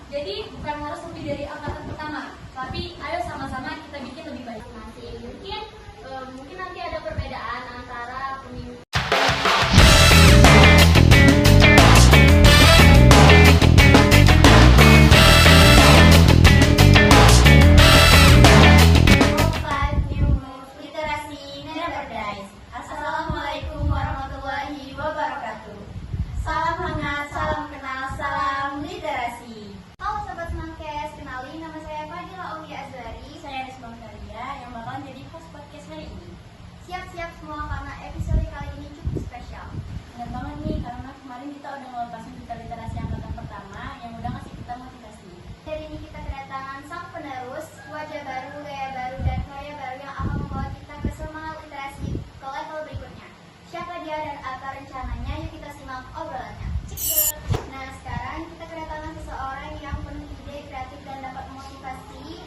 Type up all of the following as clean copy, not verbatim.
Jadi bukan harus lebih dari angkatan pertama, tapi ayo sama-sama kita bikin lebih baik. Mungkin nanti ada perbedaan antara pemimpin. Assalamualaikum warahmatullahi wabarakatuh. Salam hangat, salam kenal, salam literasi. Halo Sobat Semangkes, kenalin nama saya Fadila Aulia Azhari. Saya Risma Karia yang bakalan jadi host podcast hari ini. Siap-siap semua karena episode kali ini cukup spesial. Benar banget nih, karena kemarin kita udah ngelepasin kita literasi angkatan pertama yang udah ngasih kita motivasi. Hari ini kita kedatangan sang penerus, wajah baru, gaya baru, dan karya baru yang akan membawa kita ke semangat literasi ke level berikutnya. Siapa dia dan apa rencananya? Yuk kita simak obrolannya. Nah, sekarang kita kedatangan seseorang yang penuh ide kreatif dan dapat memotivasi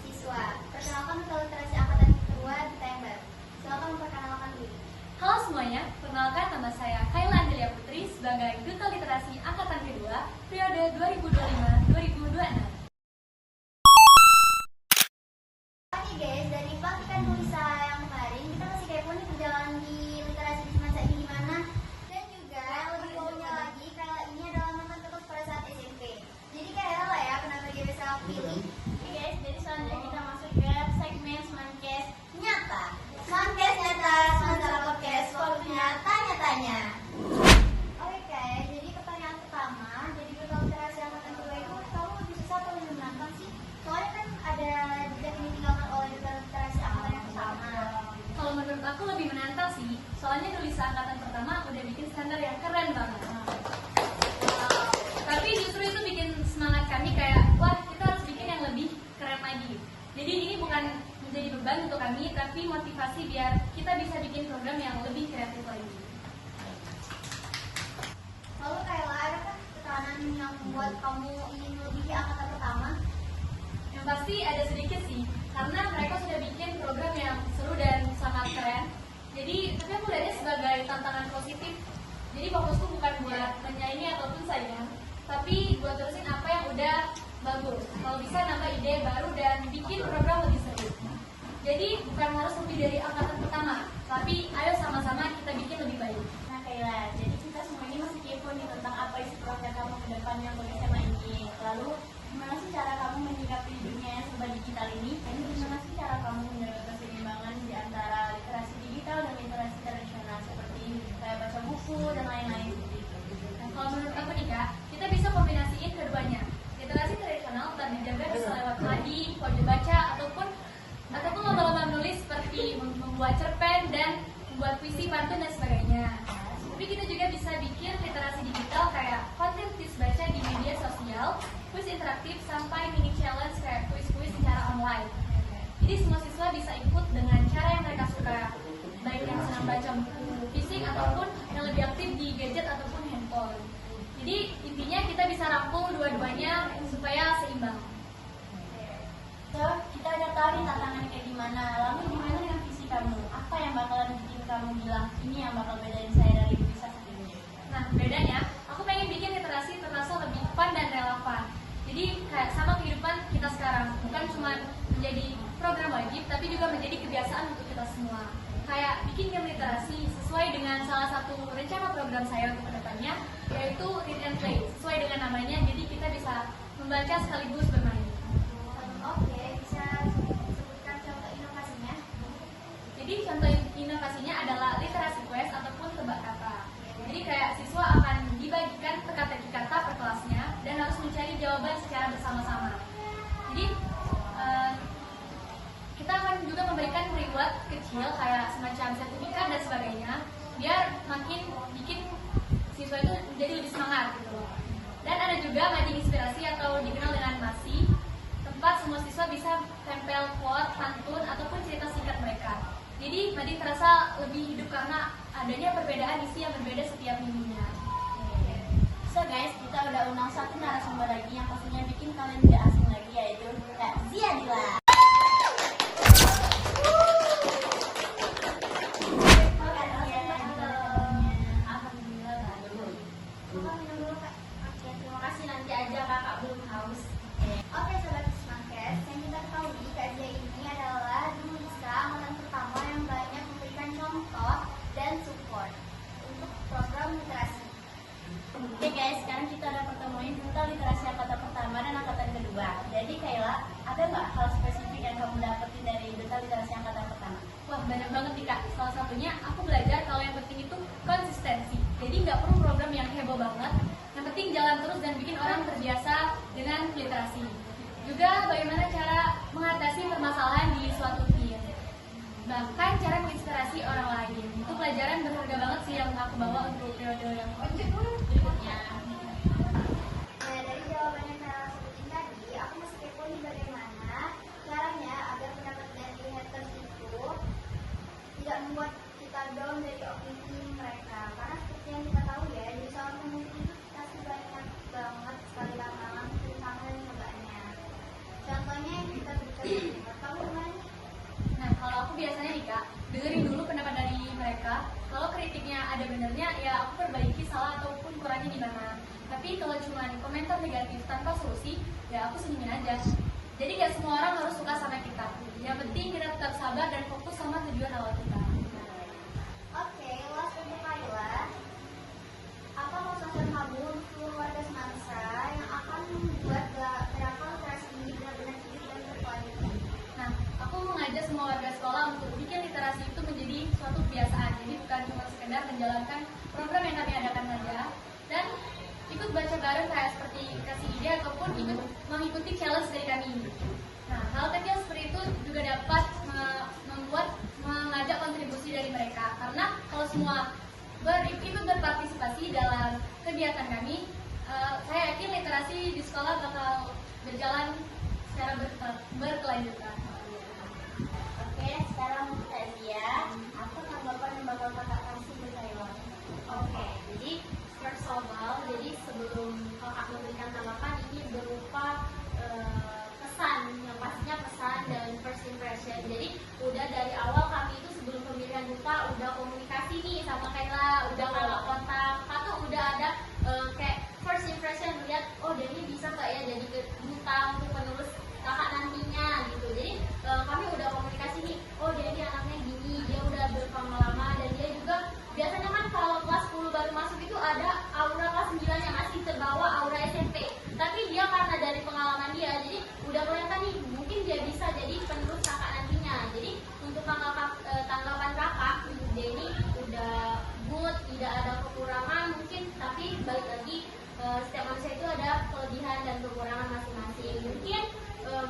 siswa. Perkenalkan Duta Literasi Angkatan Kedua kita yang baru. Silakan memperkenalkan diri. Halo semuanya, perkenalkan nama saya Kayla Angelia Putri sebagai Duta Literasi Angkatan Kedua periode 2025-2026. Oke guys, dari pelantikan Nulisa yang kemarin kita masih kepo nih perjalanan di literasi di semasa ini gimana. Dan juga yang lebih wownya lagi, Kayla ini adalah mantan ketus pada saat SMP. Jadi Kayla lah ya penampilan GBC yang pilih. Oke guys, jadi selanjutnya kita masuk ke segmen Semankes Nyata, Semankes Nyata, sementara podcast waktunya tanya-tanya. Oke guys, jadi pertanyaan pertama, jadi Duta Literasi Angkatan Kedua itu kamu lebih susah atau lebih menantang sih? Soalnya kan ada jejak yang ditinggalkan oleh Duta Literasi Angkatan yang pertama. Kalau menurut aku lebih menantang sih, soalnya Nulisa angkatan pertama udah bikin standar yang keren banget. Tapi justru itu bikin semangat kami kayak, wah kita harus bikin yang lebih keren lagi. Jadi ini bukan menjadi beban untuk kami, tapi motivasi biar kita bisa bikin program yang lebih kreatif lagi. Lalu Kayla, adakah tekanan yang membuat kamu ingin melebihi angkatan pertama? Yang pasti ada sedikit sih, karena mereka sudah bikin program yang seru dan sangat keren. Jadi, tapi aku lihatnya sebagai tantangan positif. Jadi fokusku bukan buat menyaingi ataupun saingan, tapi buat terusin apa yang udah bagus. Kalau bisa nambah ide baru dan bikin program lebih seru. Jadi bukan harus lebih dari angkatan pertama, tapi ayo sama-sama kita bikin lebih baik. Nah Kayla, jadi kita semua ini masih kepo nih tentang apa isi program kamu ke depannya untuk SMA ini. Lalu, gimana sih cara kamu menyikapi dunia yang serba digital ini? Dan gimana sih cara kamu menjaga keseimbangan di antara literasi digital dan literasi tradisional seperti kayak baca buku dan lain-lain seperti itu? Nah, kalau menurut aku nih Kak, kita bisa kombinasiin keduanya. Literasi tradisional tetap dijaga bisa lewat tadi, kode baca, ataupun lomba-lomba menulis seperti membuat cerpen dan membuat puisi, pantun dan sebagainya. Tapi kita juga bisa bikin literasi digital kayak konten tips baca di media sosial, kuis interaktif sampai mini challenge kayak kuis-kuis secara online. Jadi semua siswa bisa ikut dengan cara yang mereka suka, baik yang senang baca buku fisik ataupun yang lebih aktif di gadget ataupun handphone. Jadi intinya kita bisa rangkul dua-duanya supaya seimbang. So, kita udah tahu nih tantangannya kayak gimana. Lalu gimana dengan visi kamu? Apa yang bakalan bikin kamu bilang ini yang bakal bedain saya dari bisa sebelumnya? Nah, bedanya, aku pengen bikin literasi terasa lebih fun dan relevan. Jadi kayak sama kehidupan kita sekarang, bukan cuma menjadi program wajib, tapi juga menjadi kebiasaan untuk kita semua. Kayak bikin game literasi sesuai dengan salah satu rencana program saya untuk kedepannya, yaitu read and play, sesuai dengan namanya. Jadi kita bisa membaca sekaligus bermain. Oke, bisa sebutkan contoh inovasinya? Jadi contoh inovasinya adalah literasi quest ataupun tebak kata. Jadi kayak siswa akan dibagikan teka-teki kata per kelasnya dan harus mencari jawaban secara bersama-sama. Jadi kita akan juga memberikan reward kecil kayak semacam sertifikat dan sebagainya, biar makin bikin siswa itu menjadi lebih semangat gitu. Dan ada juga mading inspirasi atau dikenal dengan MASI, tempat semua siswa bisa tempel quote, pantun, ataupun cerita singkat mereka. Jadi mading terasa lebih hidup karena adanya perbedaan isi yang berbeda setiap minggunya. So guys, kita udah undang satu narasumber lagi yang pastinya bikin kalian tidak asing lagi, yaitu Kak Ziadila. Alhamdulillah. Minum dulu Kak. Oke, terima kasih. Nanti aja Kakak belum haus. kedua. Jadi Kayla, ada nggak hal spesifik yang kamu dapetin dari Duta Literasi Angkatan pertama? Wah, banyak banget nih Kak. Salah satunya aku belajar kalau yang penting itu konsistensi. Jadi nggak perlu program yang heboh banget. Yang penting jalan terus dan bikin orang terbiasa dengan literasi. Juga bagaimana cara mengatasi permasalahan di suatu tim. Bahkan cara menginspirasi orang lain. Itu pelajaran berharga banget sih yang aku bawa untuk periode yang berikutnya. Nah, dari jawaban yang Kak sebutin tadi, aku masih kepo nih bagaimana caranya agar pendapat dari haters itu tidak membuat kita down dari opini mereka. Karena seperti yang kita tahu ya, di seorang pemimpin itu pasti banyak banget sekali tantangan dan cobaannya. Contohnya yang kita berikan, tahu gimana? Nah, kalau aku biasanya nih Kak, dengerin dulu pendapat dari mereka. Kalau kritiknya ada benernya, ya aku perbaiki salah ataupun kurangnya di mana. Tapi kalau cuma komentar negatif tanpa solusi, ya aku senyumin aja. Jadi gak semua orang harus suka sama kita. Yang penting kita tetap sabar dan fokus sama tujuan awal kita. Oke, last untuk Kayla. Apa pesan kamu untuk warga semangsa yang akan membuat gerakan literasi ini benar-benar hidup dan berkualitas? Nah, aku mengajak semua warga sekolah untuk bikin literasi itu menjadi suatu kebiasaan. Jadi bukan cuma sekedar menjalankan program yang kami adakan saja. Dan ikut baca bareng kayak seperti kasih ide ataupun ikut mengikuti challenge dari kami. Nah, hal kecil seperti itu juga dapat mengajak kontribusi dari mereka. Karena kalau semua ikut berpartisipasi dalam kegiatan kami, saya yakin literasi di sekolah bakal berjalan secara berkelanjutan. Oke, sekarang Kak Zia, apa tanggapan yang bakal kakak kasih ke Kayla? Oke, jadi first of all, jadi sebelum kakak memberikan tanggapan ini berupa pesan, yang pastinya pesan dan first impression. Jadi udah dari awal kami itu sebelum pemilihan duta udah komunikasi nih sama Kayla, udah kalau kontak, kakak udah ada kayak first impression melihat oh Denny bisa nggak ya jadi duta untuk penerus kakak nantinya gitu. Jadi kami udah komunikasi nih, oh Denny anaknya gini, dia udah berpengalaman dan dia juga biasanya kan kalau kelas 10 baru masuk itu ada aura kelas 9 yang masih terbawa aura SMP. Tapi dia karena dari pengalaman dia, jadi udah kelihatan nih mungkin dia bisa jadi penerus kakak nantinya. Jadi untuk tanggapan kakak, Denny udah good, tidak ada kekurangan mungkin, tapi balik lagi setiap manusia itu ada kelebihan dan kekurangan masing-masing.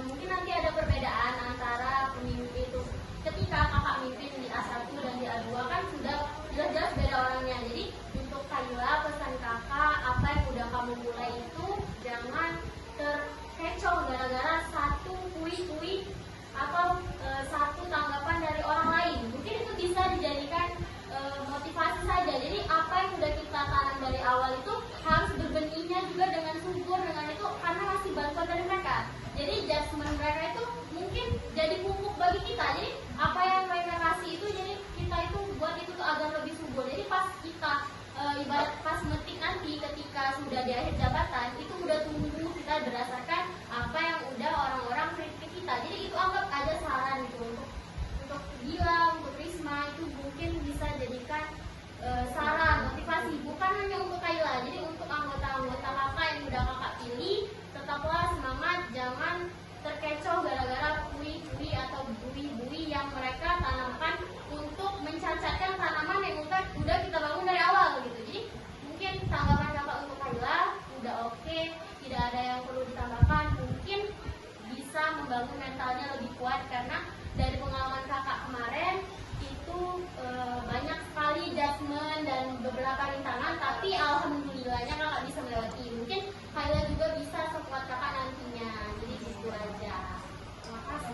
Mungkin nanti ada perbedaan antara pemimpin itu ketika kakak mimpin di A1 dan di A2 kan sudah jelas-jelas beda orangnya. Jadi untuk Kayla, pesan kakak, apa yang udah kamu mulai itu jangan terkecoh gara-gara satu kui-kui atau satu tanggapan dari orang lain. Mungkin itu bisa dijadikan motivasi saja. Jadi apa yang sudah kita tanam dari awal itu harus berbenihnya juga dengan subur dengan itu karena masih bantuan dari mereka. Jadi judgement mereka itu mungkin jadi pupuk bagi kita. Jadi apa yang mereka kasih itu jadi kita itu buat itu tuh agar lebih subur. Jadi pas kita ibarat pas metik nanti ketika sudah di akhir jabatan itu udah tumbuh kita berdasarkan apa yang udah orang-orang kritik kita. Jadi itu anggap ada saran gitu untuk Gilang, untuk Risma itu mungkin bisa jadikan saran, motivasi bukan hanya untuk Kayla. Jadi untuk anggota-anggota kakak yang udah kakak pilih tetaplah semangat, jangan terkecoh gara-gara bui-bui atau bui-bui yang mereka tanamkan untuk mencacatkan tanaman yang udah kita bangun dari awal gitu. Jadi mungkin tanggapan kakak untuk Kayla udah oke, tidak ada yang perlu ditambahkan, mungkin bisa membangun mentalnya lebih kuat karena dari pengalaman kakak kemarin itu banyak sekali judgement dan beberapa rintangan, tapi alhamdulillahnya kakak bisa melewati. Mungkin Kayla juga bisa sekuat kakak nantinya. Jadi gitu aja. Terima kasih.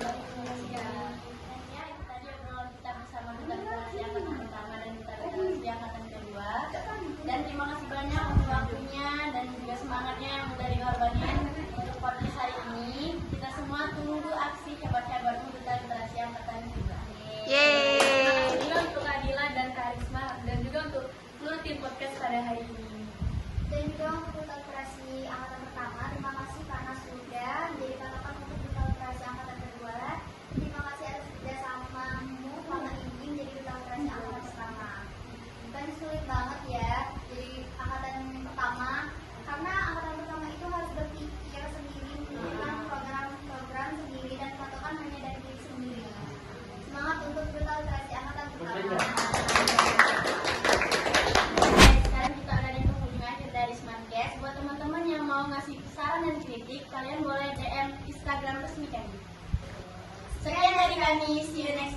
Ya, itu tadi obrolan kita bersama Duta Literasi Angkatan pertama dan Duta Literasi Angkatan kedua. Dan terima kasih banyak untuk waktunya dan juga semangatnya yang udah dikorbanin untuk podcast hari ini. Kita semua tunggu aksi hebat-hebatmu Duta Literasi Angkatan kedua. Terima kasih juga untuk Adila dan Karisma dan juga untuk seluruh tim podcast pada hari ini. dari kami. See you next